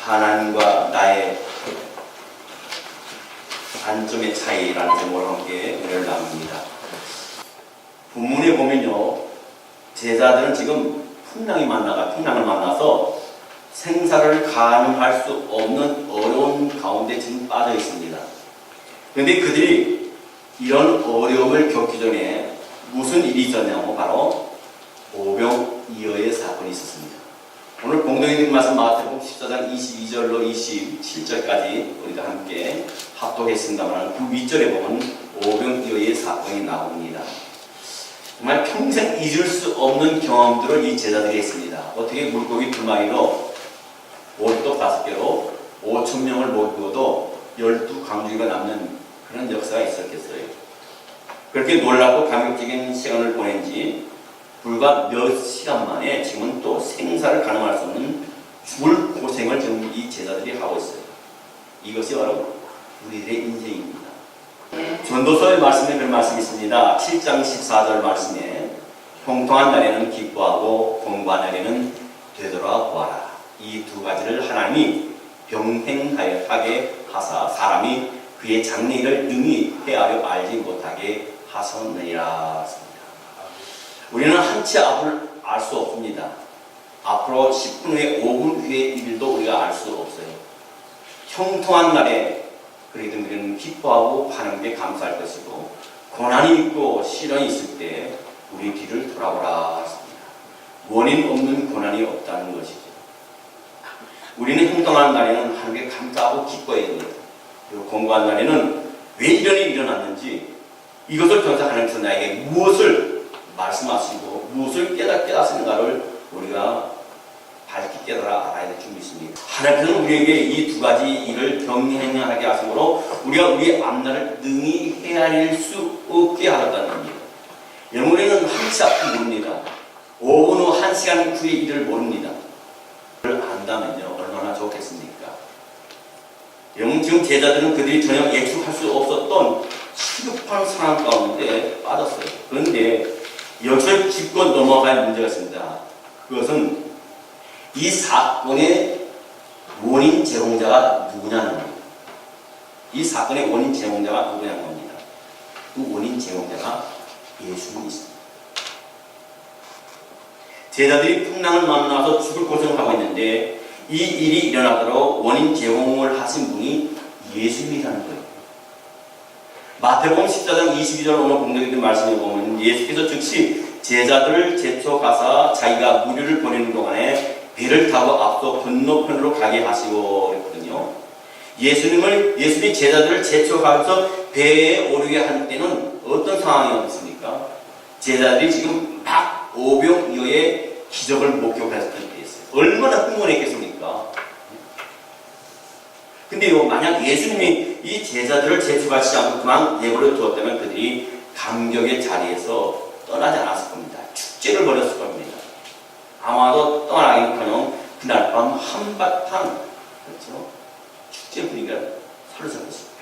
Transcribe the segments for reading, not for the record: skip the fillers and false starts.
하나님과 나의 관점의 차이라는 제목으로 함께 은혜를 나눕니다. 본문에 보면요, 제자들은 지금 풍랑을 만나서 생사를 가늠할 수 없는 어려운 가운데 지금 빠져 있습니다. 그런데 그들이 이런 어려움을 겪기 전에 무슨 일이 있었냐면 바로 오병이어의 사건이 있었습니다. 오늘 공동에 있는 말씀 마태복음 14장 22절로 27절까지 우리가 함께 합독했습니다만 그 윗절에 보면 오병이어의 사건이 나옵니다. 정말 평생 잊을 수 없는 경험들을 이 제자들이 했습니다. 어떻게 물고기 2마리로 오리떡 5개로 5,000명을 먹어도 12강주기가 남는 그런 역사가 있었겠어요. 그렇게 놀랍고 감격적인 시간을 보낸 지 불과 몇 시간 만에 지금은 또 생사를 가늠할 수 없는 죽을 고생을 지금 이 제자들이 하고 있어요. 이것이 바로 우리들의 인생입니다. 전도서의 말씀에 그런 말씀이 있습니다. 7장 14절 말씀에 형통한 날에는 기뻐하고 공고한 날에는 되돌아보아라. 이 두 가지를 하나님이 병행하게 하사 사람이 그의 장래일을 능히 헤아려 알지 못하게 하셨느니라. 우리는 한치 앞을 알 수 없습니다. 앞으로 10분 후에 5분 후의 일도 우리가 알 수 없어요. 형통한 날에 그래도 우리는 기뻐하고 하나님께 감사할 것이고, 고난이 있고 시련이 있을 때 우리 뒤를 돌아보라 했습니다. 원인 없는 고난이 없다는 것이죠. 우리는 형통한 날에는 하나님께 감사하고 기뻐해야 됩니다. 그리고 공고한 날에는 왜 이런 일이 일어났는지 이것을 통해서 하나님께서 나에게 무엇을 말씀하시고 무엇을 깨닫는가를 우리가 밝히 깨달아 알아야 될 줄이 있습니다. 하나님께서는 우리에게 이 두 가지 일을 병행하게 하심으로 우리가 우리의 앞날을 능히 헤아릴 수 없게 하셨다는 겁니다. 영혼에는 한치 앞을 모릅니다. 5분 후 1시간 후의 일을 모릅니다. 그걸 안다면요 얼마나 좋겠습니까? 영혼 지금 제자들은 그들이 전혀 예측할 수 없었던 시급한 상황 가운데 빠졌어요. 그런데 여기서 짚고 넘어갈 문제가 있습니다. 그것은 이 사건의 원인 제공자가 누구냐는 겁니다. 이 사건의 원인 제공자가 누구냐는 겁니다. 그 원인 제공자가 예수님이십니다. 제자들이 풍랑을 만나서 죽을 고생을 하고 있는데 이 일이 일어나도록 원인 제공을 하신 분이 예수님이라는 거예요. 마태복음 14장 22절 오늘 공동에 있는 말씀에 보면 예수께서 즉시 제자들을 제쳐가사 자기가 무리를 보내는 동안에 배를 타고 앞서 건너편으로 가게 하시고 그랬거든요. 예수님이 제자들을 제쳐가서 배에 오르게 할 때는 어떤 상황이었습니까? 제자들이 지금 막 오병이어의 기적을 목격했을 때였어요. 얼마나 흥분했겠습니까? 근데요, 만약 예수님이 이 제자들을 제쳐가시지 않고 그만 내버려 두었다면 그들이 감격의 자리에서 떠나지 않았을 겁니다. 축제를 벌였을 겁니다. 아마도 떠나기는커녕 그날 밤 한바탕 그렇죠? 축제 분위기가 사로잡혔습니다.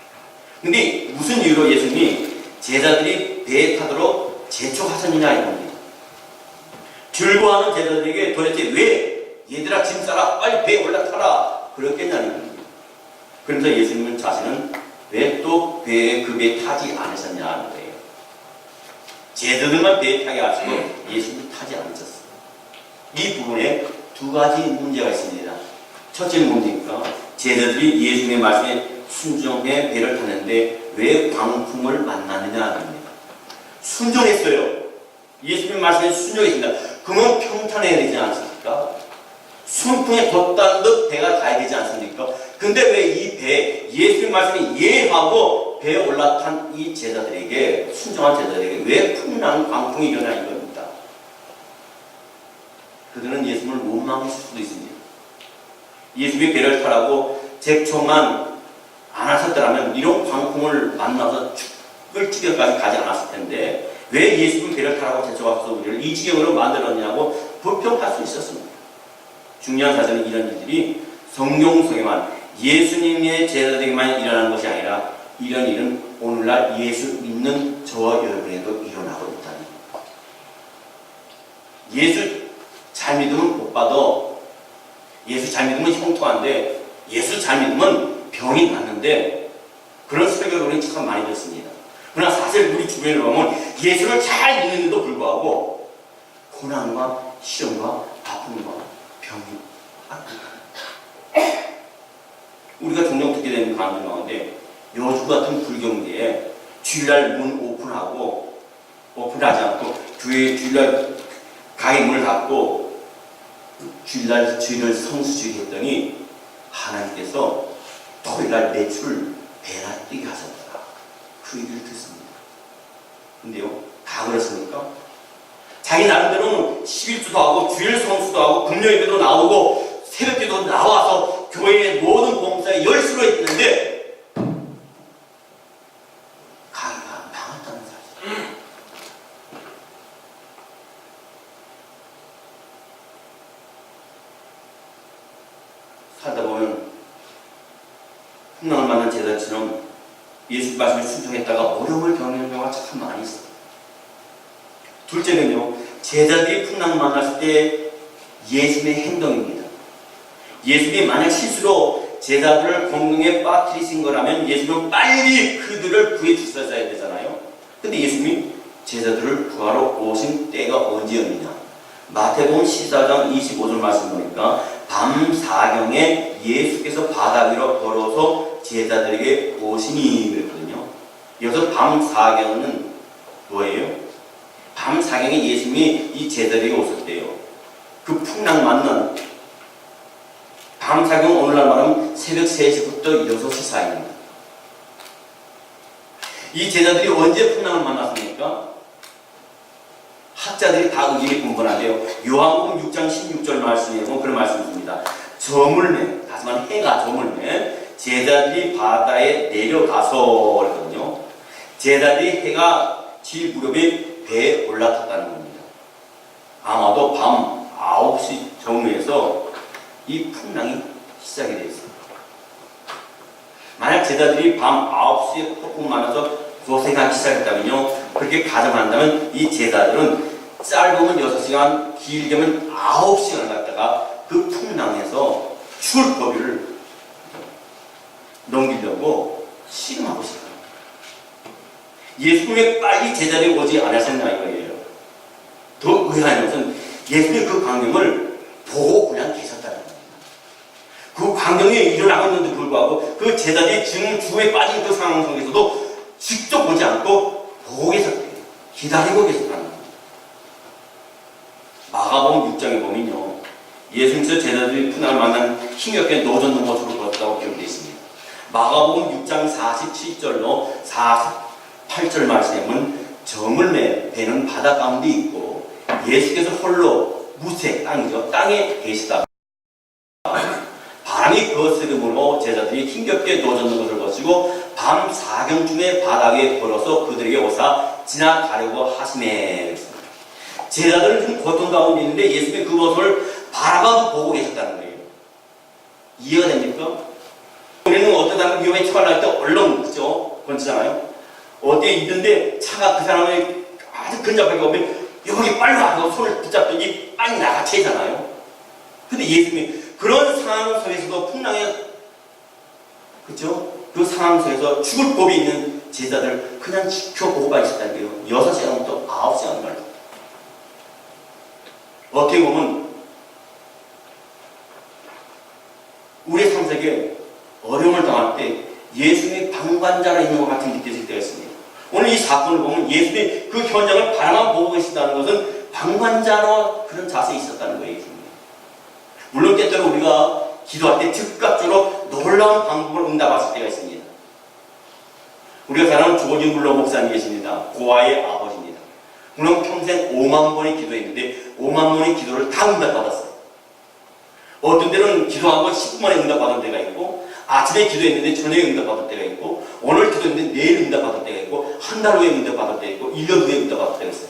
근데 무슨 이유로 예수님이 제자들이 배에 타도록 재촉하셨느냐 이겁니다. 즐거워하는 제자들에게 도대체 왜 얘들아 짐 싸라 빨리 배에 올라타라 그랬겠냐는 겁니다. 그래서 예수님은 자신은 왜 또 배에 그 배에 타지 않으셨냐는 거예요. 제자들만 배에 타게 하시고 예수님은 타지 않으셨어요. 이 부분에 두 가지 문제가 있습니다. 첫째는 뭡니까? 제자들이 예수님의 말씀에 순종해 배를 탔는데 왜 광풍을 만나느냐는 겁니다. 순종했어요. 예수님의 말씀에 순종했습니다. 그러면 평탄해야 되지 않습니까? 순풍에 돛단 듯 배가 가야 되지 않습니까? 근데 왜 이 배, 예수님 말씀이 예하고 배에 올라탄 이 제자들에게, 순종한 제자들에게 왜 풍랑, 광풍이 일어나 이겁니다. 그들은 예수님을 원망했을 수도 있습니다. 예수님이 배를 타라고 제초만 안 하셨더라면 이런 광풍을 만나서 죽을 지경까지 가지 않았을 텐데 왜 예수님이 배를 타라고 제초하셔서 우리를 이 지경으로 만들었냐고 불평할 수 있었습니다. 중요한 사실은 이런 일들이 성경 속에만 예수님의 제자들에게만 일어나는 것이 아니라 이런 일은 오늘날 예수 믿는 저와 여러분에도 일어나고 있다는 겁니다. 예수 잘 믿으면 복 받아. 예수 잘 믿으면 형통한데 예수 잘 믿으면 병이 낫는데 그런 설교를 우리 참 많이 듣습니다. 그러나 사실 우리 주변에 보면 예수를 잘 믿는데도 불구하고 고난과 시험과 아픔과 병이 우리가 종종 듣게 되는 강의 가운데 여주 같은 불경계에 주일날 문 오픈하지 않고 교회 주일날 가게 문을 닫고 주일날 주일을 성수주의 했더니 하나님께서 토요일날 매출을 배나 뛰게 하셨다. 그 얘기를 듣습니다. 근데요, 다 그렇습니까? 자기 나름대로는 11주도 하고 주일 성수도 하고 금요일에도 나오고 새벽에도 나와서 교회의 모든 봉사에 열심히 했는데 가게가 망했다는 사실. 살다 보면 풍랑을 만난 제자처럼 예수 말씀에 순종했다가 어려움을 겪는 경우가 참 많이 있어요. 둘째는요, 제자들이 풍랑을 만났을 때 예수님의 행동입니다. 예수님이 만약 실수로 제자들을 공경에 빠뜨리신 거라면 예수님은 빨리 그들을 구해 주셨어야 되잖아요. 근데 예수님이 제자들을 구하러 오신 때가 언제였느냐? 마태복음 14장 25절 말씀 보니까 밤 사경에 예수께서 바다 위로 걸어서 제자들에게 오시니 그랬거든요. 여기서 밤 사경은 뭐예요? 밤 사경에 예수님이 이 제자들에게 오셨대요. 그 풍랑 맞는 밤 사경 오늘날 말하면 새벽 3시부터 6시 사이입니다. 이 제자들이 언제 풍랑을 만났습니까? 학자들이 다 의견이 분분한데요. 요한복음 6장 16절 말씀에 보면 그런 말씀이 있습니다. 저물매, 다시 말하면 해가 저물매 제자들이 바다에 내려가서 그랬거든요. 제자들이 해가 질 무렵에 배에 올라탔다는 겁니다. 아마도 밤 9시 정도에서 이 풍랑이 시작이 되었습니다. 만약 제자들이 밤 9시에 폭풍 만나서 고생하기 시작했다면요, 그렇게 가정한다면 이 제자들은 짧으면 6시간, 길게면 9시간을 갖다가 그 풍랑에서 죽을 고비를 넘기려고 씨름하고 있어요. 예수님이 빨리 제자들이 오지 않았었나 이거예요. 더 의아한 것은 예수님이 그 광경을 보고 그냥 계셨다는 겁니다. 그 광경이 일어나고 있는데도 불구하고 그 제자들이 지금 주에 빠진 그 상황 속에서도 직접 보지 않고 보고 계셨대요. 기다리고 계셨다는 겁니다. 마가복음 6장에 보면요, 예수님께서 제자들이 풍랑을 만난 힘겹게 노젓는 모습으로 보았다고 기록되어 있습니다. 마가복음 6장 47절로 48절 말씀에 보면 저물매 배는 바다 가운데 있고 예수께서 홀로 무색 땅이죠. 땅에 계시다. 바람이 거스름으로 제자들이 힘겹게 노젓는 것을 보시고 밤 사경중에 바닥에 걸어서 그들에게 오사 지나가려고 하시네. 제자들은 좀 고통 가운데 있는데 예수님이 그 모습을 바라봐도 보고 계셨다는 거예요. 이해가 됩니까? 우리는 어떤 사람 위험에 처할 때 얼른 그죠? 건지잖아요. 어디에 있는데 차가 그 사람을 아주 근접하게 오면 여기 빨리 와! 하고 손을 붙잡더니 빨리 나가채잖아요. 근데 예수님이 그런 상황 속에서도 풍랑에 그죠? 그 상황 속에서 죽을 법이 있는 제자들 그냥 지켜보고 있었다는 게요. 6시간부터 9시간 걸려. 어떻게 보면 우리 삶 속에 어려움을 당할 때 예수님이 방관자로 있는 것 같은 느껴질 때가 있습니다. 오늘 이 사건을 보면 예수님이 그 현장을 바라만 보고 계신다는 것은 방관자로 그런 자세에 있었다는 거예요. 예수님이. 물론 때때로 우리가 기도할 때 즉각적으로 놀라운 방법을 응답하실 때가 있습니다. 우리가 잘 아는 조지 물러 목사님 계십니다. 고아의 아버지입니다. 물론 평생 5만 번의 기도했는데 5만 번의 기도를 다 응답받았어요. 어떤 때는 기도한 건 10분 만에 응답받은 때가 있고 아침에 기도했는데 저녁에 응답받을 때가 있고 오늘 기도했는데 내일 응답받을 때가 있고 한 달 후에 응답받을 때가 있고 1년 후에 응답받을 때가 있어요.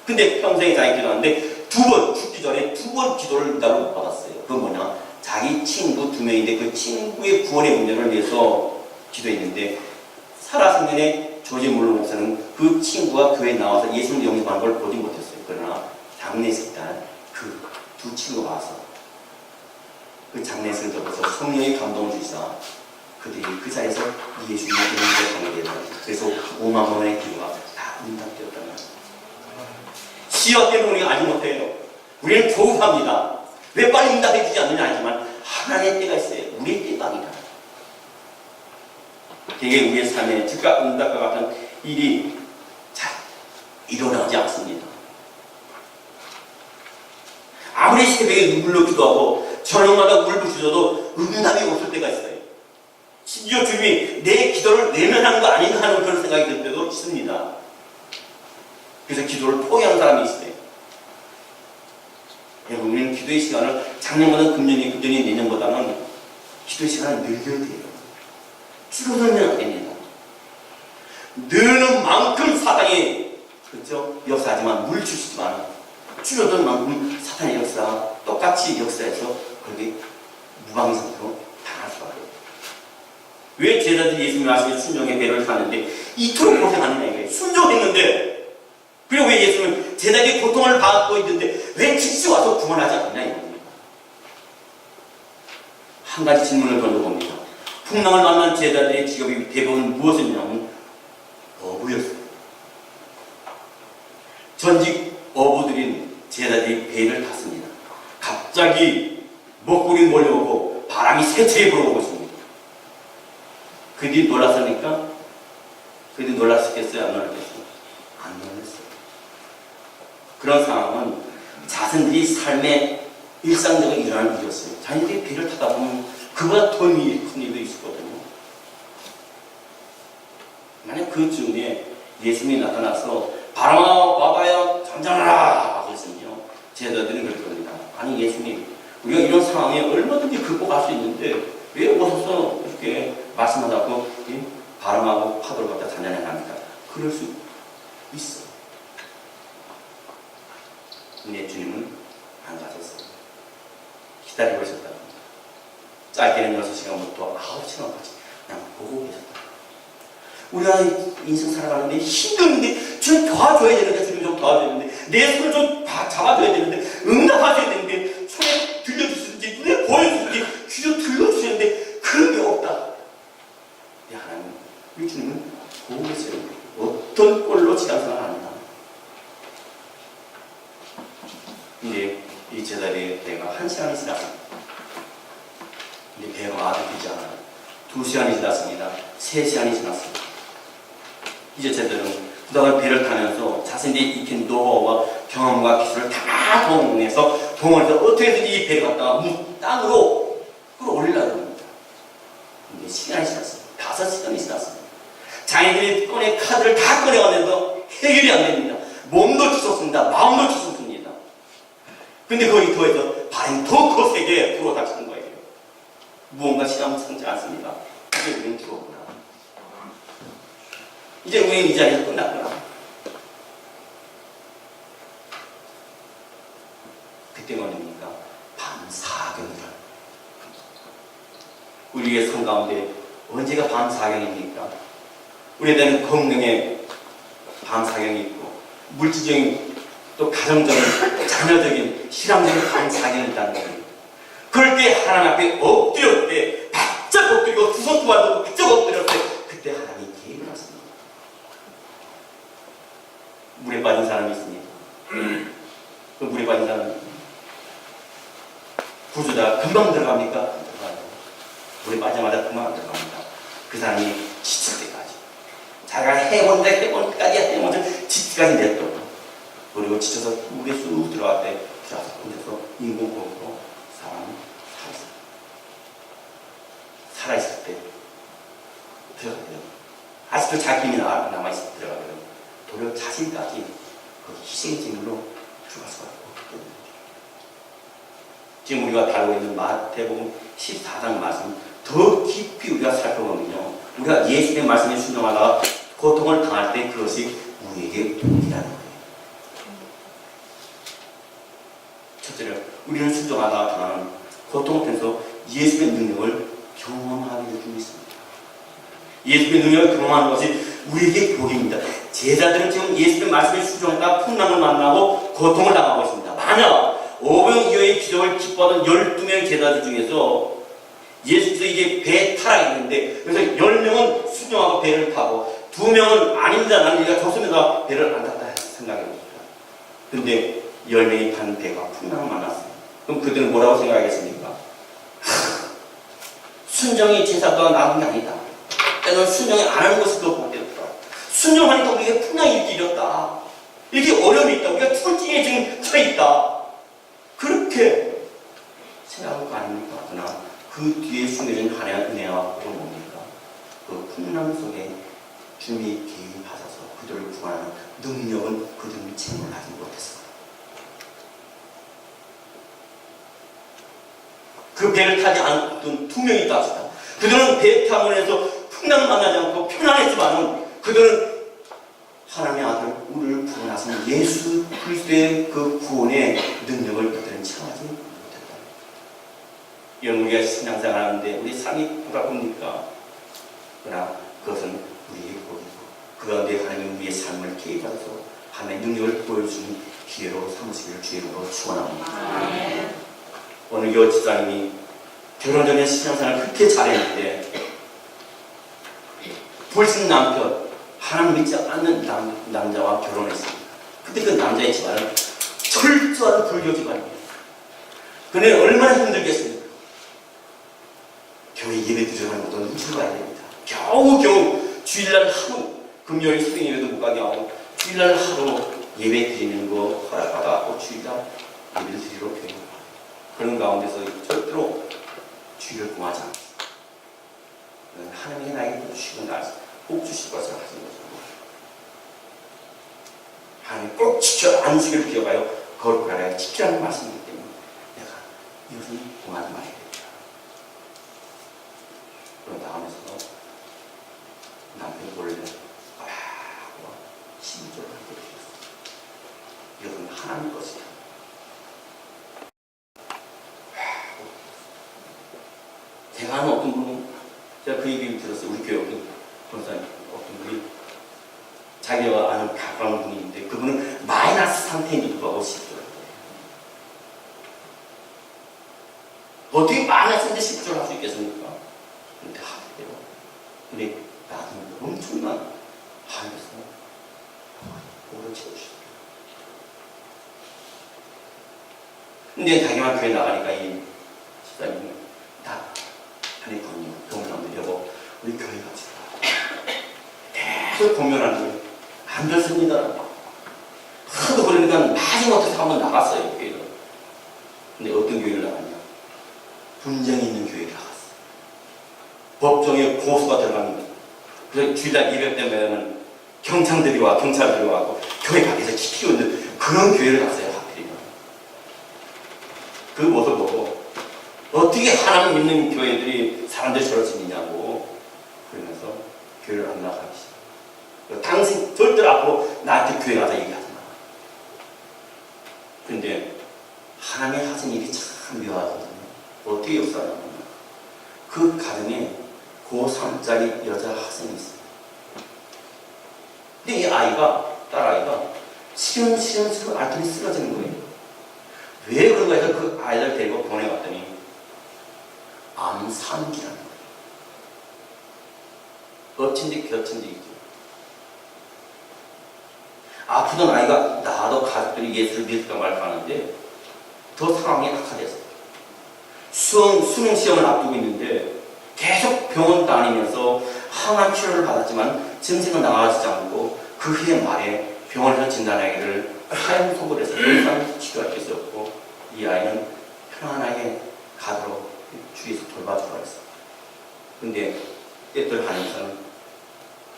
근데 평생에 자기 기도하는데 2번 죽기 전에 2번 기도를 응답을 못 받았어요. 그건 뭐냐? 자기 친구 2명인데 그 친구의 구원의 문제를 위해서 기도했는데 살아생전에 조지 물러 목사는 그 친구가 교회에 나와서 예수님 영접하는 걸 보지 못했어요. 그러나 장례식 날 그 두 친구가 와서 그 장례식을 접어서 성령의 감동을 주시다. 그들이 그 자리에서 예수님의 이름을 전하게 되다. 그래서 5만 원의 기도가 다 응답되었다는 거예요. 시험 때문에 우리가 알지 못해요. 우리는 조급합니다. 왜 빨리 응답해 주지 않느냐 하지만 하나님의 때가 있어요. 우리의 때가 아니다. 되게 우리의 삶에 즉각 응답과 같은 일이 잘 일어나지 않습니다. 아무리 새벽에 눈물로 기도하고 저녁마다 물 부시셔도 응답이 없을 때가 있어요. 심지어 주님이 내 기도를 외면하는 거 아닌가 하는 그런 생각이 들 때도 있습니다. 그래서 기도를 포기하는 사람이 있어요. 여러분, 우리는 기도의 시간을 작년보다는 금년이 내년보다는 기도의 시간을 늘려야 돼요. 줄어들면 안 됩니다. 느는 만큼 사단이 그렇죠? 역사하지만 물주시지만 줄어드는 만큼 사탄의 역사 똑같이 역사해서 그렇게 무방의 상태로 당할 수밖에 없어요. 왜 제자들이 예수님 말씀에 순종의 배를 타는데 이토록 고생하느냐 이거예요. 순종했는데 그리고 왜 예수님은 제자들이 고통을 받고 있는데 왜 즉시 와서 구원하지 않느냐 이겁니다. 한 가지 질문을 던져봅니다. 풍랑을 만난 제자들의 직업이 대부분 무엇이냐면 어부였어요. 전직 어부들인 제자들이 배를 탔습니다. 갑자기 먹구리 몰려오고 바람이 세차게 불어오고 있습니다. 그들이 놀랐습니까? 그들이 놀랐겠어요? 안 놀랐겠어요? 안 놀랐어요. 그런 상황은 자신들이 삶의 일상적으로 일어나는 일이었어요. 자신들이 배를 타다 보면 그보다 더 큰 일도 있었거든요. 만약 그 즈음에 예수님이 나타나서 바람아 바다야 잠잠하라 하고 있으면요, 제자들은 그럴 겁니다. 아니 예수님, 우리가 이런 상황에 얼마든지 극복할 수 있는데 왜 오셔서 이렇게 말씀하자고 바람하고 파도를 갖다 잔잔하게 합니까? 그럴 수 있어. 근데 주님은 안 가셨어요. 기다리고 있었다. 짧게는 6시간부터 9시간까지 그냥 보고 계셨다. 우리가 인생 살아가는데 힘든데 주님 도와줘야 되는데, 주님 좀 도와줘야 되는데, 내 손을 좀 잡아줘야 되는데, 응답하셔야 되는데, 손에 들려주시는지 눈에 보여주시는지 귀 좀 들려주시는데 그런 게 없다. 야, 하나님, 우리 주님은 보고 계세요. 어떤 꼴로 지나서는 합니다. 근데 이 제자리의 배가 1시간이 지났습니다. 근데 배가 아주 길지 않아요. 2시간이 지났습니다. 3시간이 지났습니다. 이제 제자들은 그다음에 배를 타면서 자신들이 익힌 노하우와 경험과 기술을 다 동원해서 어떻게든지 이 배를 갖다가 땅으로 끌어올리려고 합니다. 근데 시간이 지났습니다. 5시간이 지났습니다. 자기들이 카드를 다 꺼내가면서 해결이 안 됩니다. 몸도 지쳤습니다. 마음도 지쳤습니다. 근데 거기 더해서 발이 더 거세게 불어닥치는 거예요. 무언가 시간이 않습니다. 이제 우리는 죽었구나. 이제 우리는 이 자리에서 끝났구나. 그때 말입니까? 밤사경이다. 우리의 삶 가운데 언제가 밤사경입니까? 우리에게는 건강의 밤사경이 있고 물질적인 또 가정적인 자녀적인 신앙적인 밤사경이 있다는 겁니다. 그럴 때 하나님 앞에 엎드렸을 때 바짝 엎드리고 두 손 두 발 들고 바짝 엎드렸을 때 그때 하나님이 개입을 하십니다. 물에 빠진 사람이 있습니다. 그 물에 빠진 사람이 구조자가 금방 들어갑니까? 안 들어가요. 물에 빠지자마자 금방 안 들어갑니다. 그 사람이 지칠 때까지 자기가 해본까지 해본까지 지칠 때까지 냈던 그리고 지쳐서 물에 쑥 들어갈 때 들어가서 혼자서 인공호흡으로 사람이 살아있을 때 들어가거든요. 아직도 자기 힘이 남아있을 때 들어가거든요. 도리어 자신까지 그 희생의 제물로 들어갈 수가 없거든요. 지금 우리가 다루고 있는 마태복음 14장 말씀 더 깊이 우리가 살펴보면요, 우리가 예수의 말씀에 순종하다가 고통을 당할 때 그것이 우리에게 복이라는 거예요. 첫째로 우리는 순종하다가 당하는 고통을 통해서 예수의 능력을 경험하게 될 수 있습니다. 예수의 능력을 경험하는 것이 우리에게 복입니다. 제자들은 지금 예수의 말씀에 순종했다가 풍랑을 만나고 고통을 당하고 있습니다. 만약 오병이어의 기적을 기뻐하던 12명의 제자들 중에서 예수께서 이게 배에 타라 했는데, 그래서 10명은 순종하고 배를 타고 2명은 아닙니다, 나는 얘가 좋습니다, 배를 안 탔다 생각해봅니다. 근데 10명이 탄 배가 풍랑을 만났어요. 그럼 그들은 뭐라고 생각하겠습니까? 순종이 제사가 나은 게 아니다. 너는 순종이 안 하는 것을 더 못되었다. 순종하니까 우리에게 풍랑이 이렇게 일었다. 이렇게 어려움이 있다. 우리가 출진에 지금 처해 있다. 그렇게 생각할 거 아닙니까? 그러나 그 뒤에 숨겨진 하나의 은혜와 복은 뭡니까? 그 풍랑 속에 주님이 개입하셔서 그들을 구하는 능력은 그들이 체험하지 못했습니다. 그 배를 타지 않았던 2명이 있다 합시다. 그들은 배 타문에서 풍랑을 만나지 않고 편안했지만 그들은 하나님의 아들 우리를 구원하신 예수 그리스도의 그 구원의 능력을 그들은 체험하지 못했다. 여러분, 우리가 신앙생활 하는데 우리 삶이 돌아봅니까? 그러나 그것은 우리의 복이고 그 가운데 하나님 우리의 삶을 개입하셔서 하나님의 능력을 보여주는 기회로 삼으시기를 주의로 축원합니다. 오늘 여 집사님이 결혼 전에 신앙생활을 그렇게 잘했는데 불신 남편, 하나님 믿지 않는 남자와 결혼했습니다. 그때 그 남자의 집안은 철저한 불교 집안이에요. 그는 얼마나 힘들겠습니까? 교회 예배 드리는 것도 눈치 봐야 됩니다. 겨우 주일날 하루, 금요일 수행 예배도 못 가게 하고 주일날 하루 예배 드리는 거 허락받아갖고 주일날 예배를 드리러 교회에 가요. 그런 가운데서 절대로 주의를 공하지 않습니다. 하나님의 나에게 주시고 꼭 주실 것을 하신 거죠. 하나님 꼭 지켜 안식을 기억하여 거룩하라 지키라는 말씀이기 때문에 내가 이것은 공하지 말아야 됩니다. 그런 다음에서 남편이 몰래 하고 심적으로 하게 되었습니다. 이것은 하나님 것이다. 제가 아는 어떤 분은, 제가 그 얘기를 들었어요. 우리 교회 어떤 권사님, 어떤 분이 자기가 아는 가까운 분이 있는데 그분은 마이너스 상태임에도 하고 싶더라고요. 어떻게 마이너스인데 10조를 할 수 있겠습니까? 근데 하대요. 근데 나는 엄청난 하늘에서 오래 채우시더라고요. 근데 자기만 교회 나가니까 이 집사님이 다 아니 그럼요. 동남들 여보 우리 교회 갑시다. 계속 고민하는 거예요. 안 됐습니다. 하도 그러니까 마지못해서 한번 나갔어요. 교회를. 근데 어떤 교회를 나갔냐? 분쟁이 있는 교회를 나갔어요. 법정에 고소가 들어가는 거예요. 그래서 주일날 예배 때문에는 경찰들이 와서 교회 밖에서 지키고 있는 그런 교회를 갔어요. 하필이면. 그 모습 보고 어떻게 하나님 믿는 교회들이 사람들이 저럴 수 있냐고 그러면서 교회를 안 나가기 시작해요. 당신 절대로 앞으로 나한테 교회 가자 얘기하지 마. 그런데 하나님이 하신 일이 참 묘하거든요. 어떻게 역사하냐면 그 가정에 고3짜리 여자 학생이 있어요. 근데 이 아이가, 딸아이가 시름시름 앓더니 쓰러지는 거예요. 왜 그런가 해서 그 아이를 데리고 병원에 갔더니 암3기라는 거예요. 엎친 데 겹친 데 있죠. 아프던 아이가 나도 가족들이 예수를 믿을까 말까 하는데 더 상황이 악화됐어요. 수능 시험을 앞두고 있는데 계속 병원 다니면서 항암 치료를 받았지만 증세가 나아지지 않고 그 후에 말에 병원에서 진단하기를 사형소급을 해서 더 이상 치료할 수 없고 이 아이는 편안하게 가도록 주위에서 돌봐주라 했어요. 근데 때들 하면서는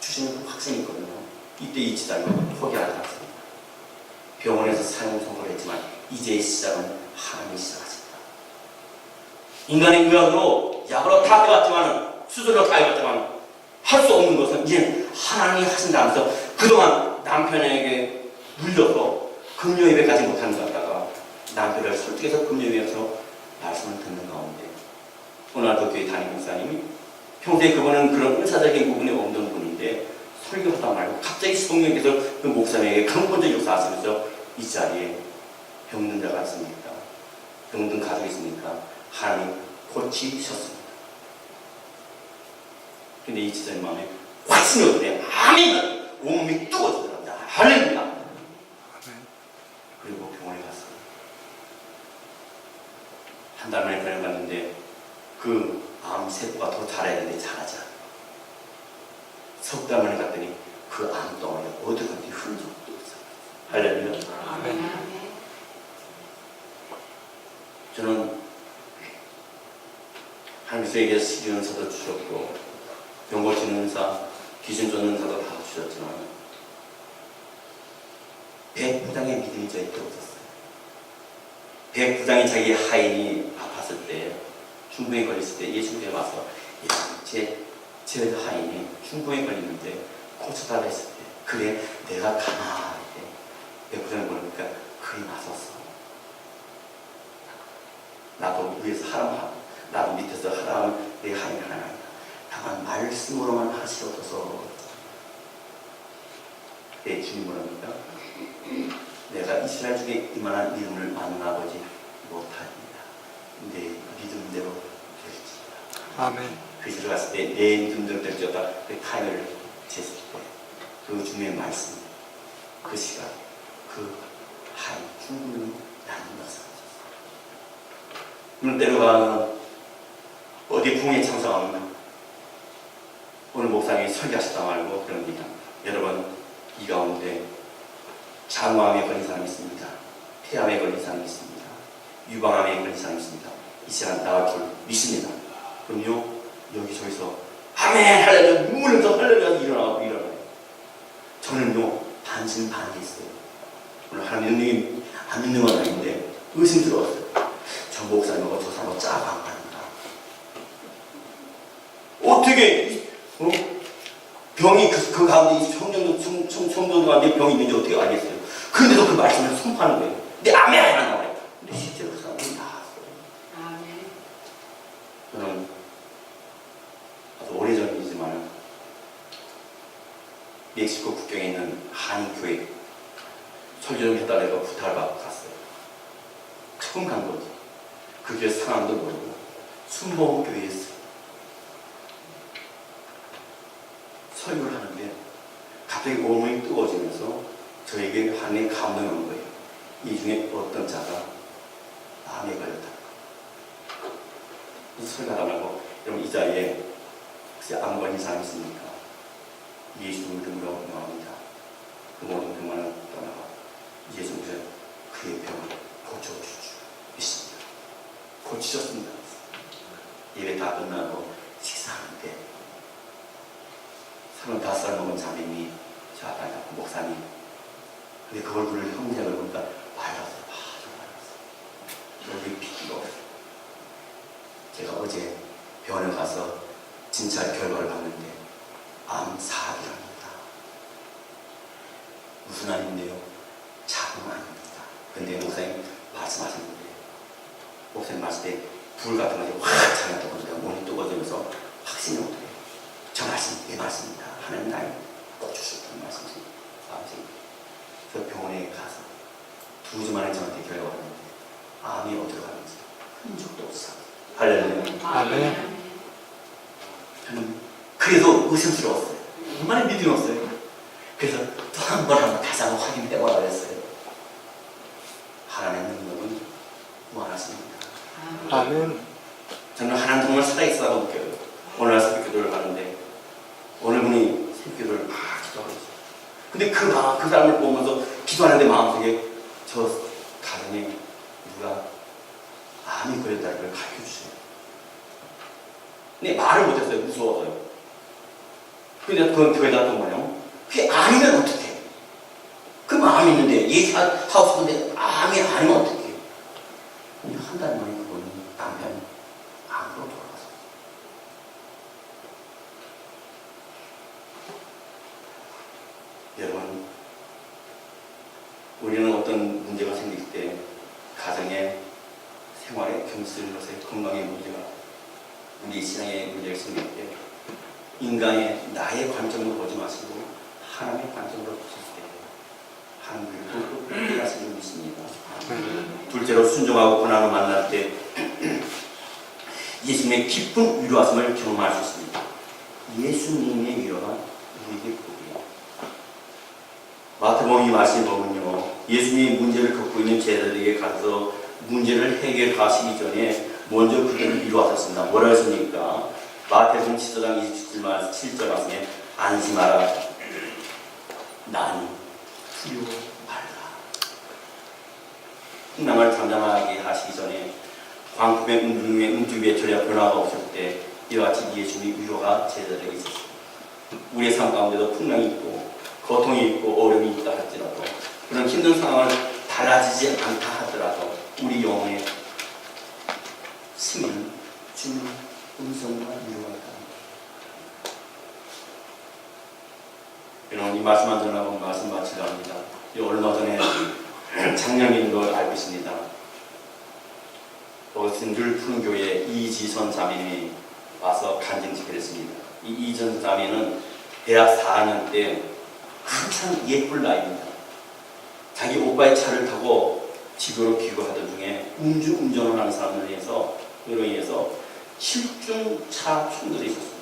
주시는 확신이 있거든요. 이때 이 지사님은 포기하지 않습니다. 병원에서 사형선고를 했지만 이제의 시작은 하나님이 시작하십니다. 인간의 의학으로 약으로 다 해봤지만 수술로 다 해봤지만 할 수 없는 것은 이제 하나님이 하신다면서 그동안 남편에게 물려서 금요예배 가지 못하는 것 같다가 남편을 설득해서 금요예배에서 말씀을 듣는 가운데 어느 날 그 교회 담임 목사님이 평소에 그분은 그런 의사적인 부분이 없는 분인데 설교하다 말고 갑자기 성령께서 그 목사님에게 강권적 역사하시면서 이 자리에 병든 자가 있습니까? 병든 가족이 있으니까 하나님이 고치셨습니다. 근데 이 지사님 마음에 확신이 오더래. 아멘! 온몸이 뜨거워지더랍니다. 할렐루야! 그리고 병원에 갔어요. 한 달 만에 병원에 갔는데 그 암세포가 더 자라야 되는데 자라지 않아요. 석 달 만에 갔더니 그 암덩어리가 어디 갔는지 흔적도 없어요. 할렐루야! 아멘. 저는 하나님께서 시기 은사도 주셨고 병 고치는 은사, 귀신 쫓는 은사도 다 주셨지만 백부장의 믿음이 저에게 없었어요. 백부장이 자기 하인이 아팠을 때, 중풍에 걸렸을 때 예수님께 와서 제 하인이 중풍에 걸리는데 고쳐달라 했을 때 그래 내가 가나 이렇게 백부장을 보니까 그리 나섰어. 나도 위에서 하라면 나도 밑에서 하라면 내 하인이 하나 아니다. 다만 말씀으로만 하시옵소서. 내 주님 뭐랍니까? 내가 이스라엘 중에 이만한 이름을 만나보지 못합니다. 내 믿음대로 될지어다. 아멘. 그 집에 갔을 때 내 믿음대로 될지어다. 그 타임을 쟀을 때 그 주님의 말씀, 그 시간, 그 하인 충분히 나는 것을 오늘 때로가 어디 부흥에 참석하면 오늘 목사님이 설교하시다 말고 그런 얘기합니다. 여러분 이 가운데 장암에 걸린 사람이 있습니다. 폐암에 걸린 사람이 있습니다. 유방암에 걸린 사람이 있습니다. 이 시간 나올 줄 믿습니다. 그럼요 여기저기서 아멘 할렐루야 눈물면서 할렐루야 일어나요. 저는요 반신반의했어요. 오늘 하나님 능력이 안 믿는 건 아닌데 의심스러웠어요. 저 목사님하고 저 사람하고 짜고 안 가는가. 어떻게 병이 그 가운데 청년도 가운데 병이 있는지 어떻게 알겠어요. 그런데도 그 말씀을 선포하는 거예요. 근데 아멘 안 나와요. 근데 실제로 그 사람이 나왔어요. 아멘. 저는 아주 오래전 일이지만 멕시코 국경에 있는 한인교회 설교 좀 해달라고 부탁을 받고 갔어요. 처음 간 거지. 그 교회 상황도 모르고 순복음교회였어요. 설교를 하는데 갑자기 온몸이 뜨거워지면서 저에게 하나님의 감동이 온 거예요. 이 중에 어떤 자가 암에 걸렸다. 설교하다 말고 여러분 이 자리에 혹시 암 걸린 사람이 있습니까? 예수 믿음으로 명합니다. 그 모든 병만은 떠나고 예수님께서 그의 병을 고쳐주시죠. 믿습니다. 고치셨습니다. 예배 다 끝나고 식사하는데 35살 먹은 자매님이 저 앞에 앉았고 목사님 근데 그 얼굴을 형제를 보니까 말랐어요. 말랐어요. 얼굴이 핏기가 없어요. 제가 어제 병원에 가서 진찰 결과를 봤는데 암사기랍니다. 무슨 암인데요? 작은 암입니다. 근데 목사님 말씀하셨는데 목사님 말씀 때 불 같은 것이 확 차였다고 보니까 몸이 뜨거워지면서 확신이 오더래요. 저 말씀, 내 말씀입니다. 하나님 나를 고쳐주셨다는 말씀입니다. 그래서 병원에 가서 2주 만에 저한테 결과가 왔는데 암이 어디로 가는지 흔적도 없어. 할렐루야. 아멘. 저는 그래도 의심스러웠어요. 얼마나 믿음이 없어요. 그래서 또 한 번 다시 한번 확인해보라 그랬어요. 하나님의 능력은 무한하십니다. 아멘. 저는 하나님 정말 살아있어라고 느껴요. 오늘 새벽 기도를 하는데 어느 분이 새벽 기도를 막 기도하고 있어요. 근데 그 사람을 보면서 기도하는데 마음속에 저 가정에 누가 암이 걸렸다는 걸 가르쳐주세요. 근데 말을 못했어요. 무서워서요. 근데 그 교회다 또 뭐냐면 그게 암이면 어떡해. 그 마음이 있는데 얘기하고 싶은데 암이 아니면 어떡해. 근데 한 달 만에 그분이 남편이 암으로 돌아갔어요. 여러분 우리는 어떤 문제가 생길 때 가정에 생활에 경쓰는 것에 건강의 문제가 우리 신앙의 문제가 생길 때 인간의 나의 관점으로 보지 마시고 하나님의 관점으로 보실 때 하나님을 그렇게 하시는 분이십니다. 둘째로 순종하고 고난을 만날 때 예수님의 깊은 위로하심을 경험할 수 있습니다. 예수님의 위로가 우리에게 복이에요. 마태복음 말씀을 보면요, 예수님이 문제를 겪고 있는 제자들에게 가서 문제를 해결하시기 전에 먼저 그들을 위로하셨습니다. 뭐라 했습니까? 마태복음 14장 27절 말씀에 안심하라, 나는 두려워 말라. 풍랑을 잠잠하게 하시기 전에 광풍의 음중의 전혀 변화가 없을 때 이와 같이 예수님의 위로가 제자들에게 있었습니다. 우리의 삶 가운데도 풍랑이 있고 고통이 있고 어려움이 있다 할지라도 그런 힘든 상황을 달라지지 않다 하더라도 우리 영혼에 스미는 주는 음성과 위로가 있다. 여러분, 이 말씀 안 전하고 말씀 마치려 합니다. 얼마 전에 작년인 걸 알고 있습니다. 그것은 늘 푸른 교회 이지선 자매님이 와서 간증식을 했습니다. 이 이지선 자매는 대학 4학년 때 한참 예쁠 나이입니다. 자기 오빠의 차를 타고 집으로 귀국하던 중에 음주운전을 하는 사람들에 의해서 7중차 충돌이 있었습니다.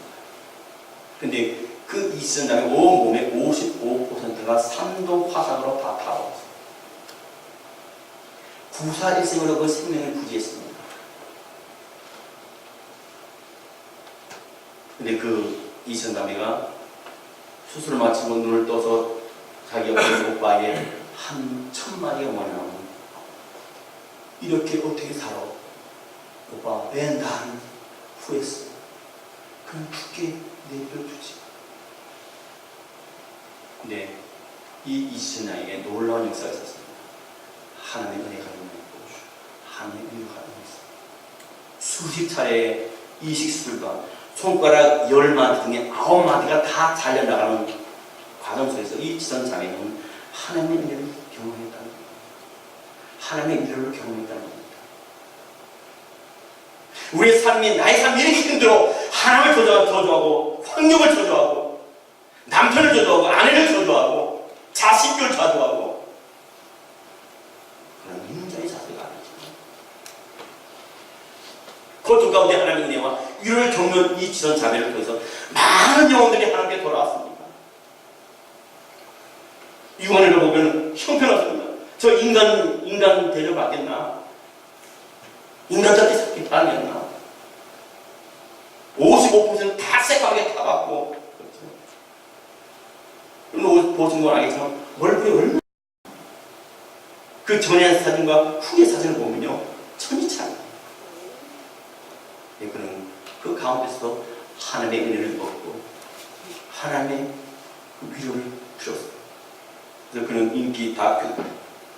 근데 그 이지선 자매 온 몸의 55%가 3도 화상으로 다 타버렸습니다. 구사일생으로 그 생명을 부지했습니다. 근데 그 이지선 자매가 수술을 마치고 눈을 떠서 자기 어린 오빠에게 한 1000마디가 뭐냐면, 이렇게 어떻게 살아? 오빠, 왜 나는 후회했어? 그냥 죽게 내버려두지. 근데 이 이지선 자매에게 놀라운 역사가 있었습니다. 하나님의 은혜가 임했고 하나님의 위로가 임했습니다. 수십 차례 이식술과 손가락 10마디 중에 9마디가 다 잘려나가는 과정 속에서 이 지선 자매는 하나님의 은혜를 경험했다는 겁니다. 하나님의 위로를 경험했다는 겁니다. 우리의 삶이, 나의 삶이 이렇게 힘들어 하나님을 저주하고 환경을 저주하고 남편을 저주하고 아내를 저주하고 자식을 저주하고 그런 인자의 자세가 아니죠. 고통 가운데 하나님의 은혜와 위로를 겪는 이 지선 자매를 통해서 많은 영혼들이 하나님께 돌아왔습니다. 유언을 보면 형편없습니다. 저 인간 대접 받겠나? 인간한테 살기 따르겠나? 55% 다 새까맣게 타갖고, 그렇죠. 보신 건 알겠지만, 얼굴이 얼마나, 그 전의 사진과 후의 사진을 보면요, 천이 차이에요. 그는 그 가운데서 하나님의 은혜를 얻고, 하나님의 위로를 들었어요. 그래서 그는 인기 다큐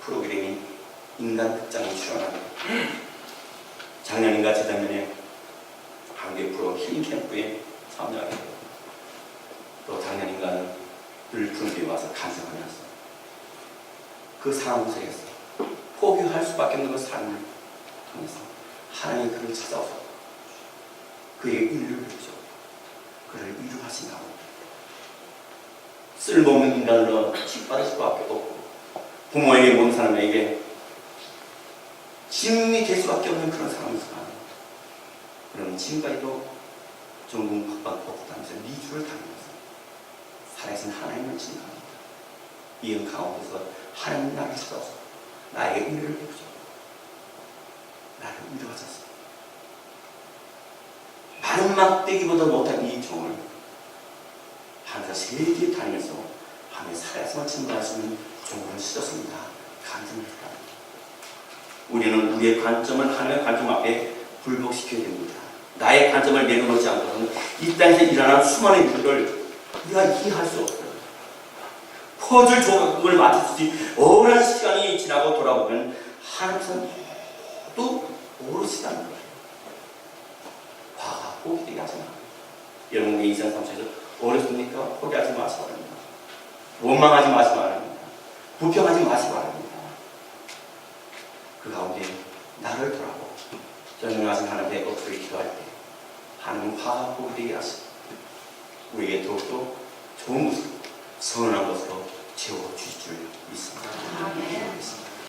프로그램인 인간 극장에 출연합니다. 작년인가 재작년에 한국 프로 힐링 캠프에 참여하게 되고, 또 작년인가는 늘 푸른교에 와서 간증하면서 그 상황 속에서 포기할 수밖에 없는 그 삶을 통해서 하나님이 그를 찾아오셔서 그에게 인류를 주셨고 그를 위로하신 가운데 쓸모없는 인간으로 취급받을 수밖에 없고 부모에게 모든 사람에게 짐이 될 수밖에 없는 그런 상황이지만, 그럼 지금까지도 전국 박박복하면서 미주를 다니면서 살아계신 하나님을 증거합니다. 이은 가운데서 하나님 나를 찾아서 나에게 은혜를 베푸셔 나를 위로하셨습니다. 많은 막대기보다 못한 이 종을 하늘에서 세계 다니면서 하나님의 살아계심을 증거할 수 있는 종을 쓰셨습니다. 간증을 했다. 우리는 우리의 관점을 하나님의 관점 앞에 굴복시켜야 됩니다. 나의 관점을 내려놓지 않고는 이 땅에서 일어나는 수많은 일들을 우리가 이해할 수 없어요. 퍼즐 조각을 맞추듯이 오랜 시간이 지나고 돌아보면 하나님께서 모두 모르시다는 거예요. 과가 포기되게 하지 마. 여러분의 인생 삶속에서 어렵습니까? 포기하지 마시기 바랍니다. 원망하지 마시기 바랍니다. 불평하지 마시기 바랍니다. 그 가운데 나를 돌아보고 전능하신 하나님의 엎드려 기도할 때 하나님은 화가 포기되게 하시고 우리에게 더욱더 좋은 모습, 선한 것으로 채워주실 줄 믿습니다. 아멘. 믿습니다.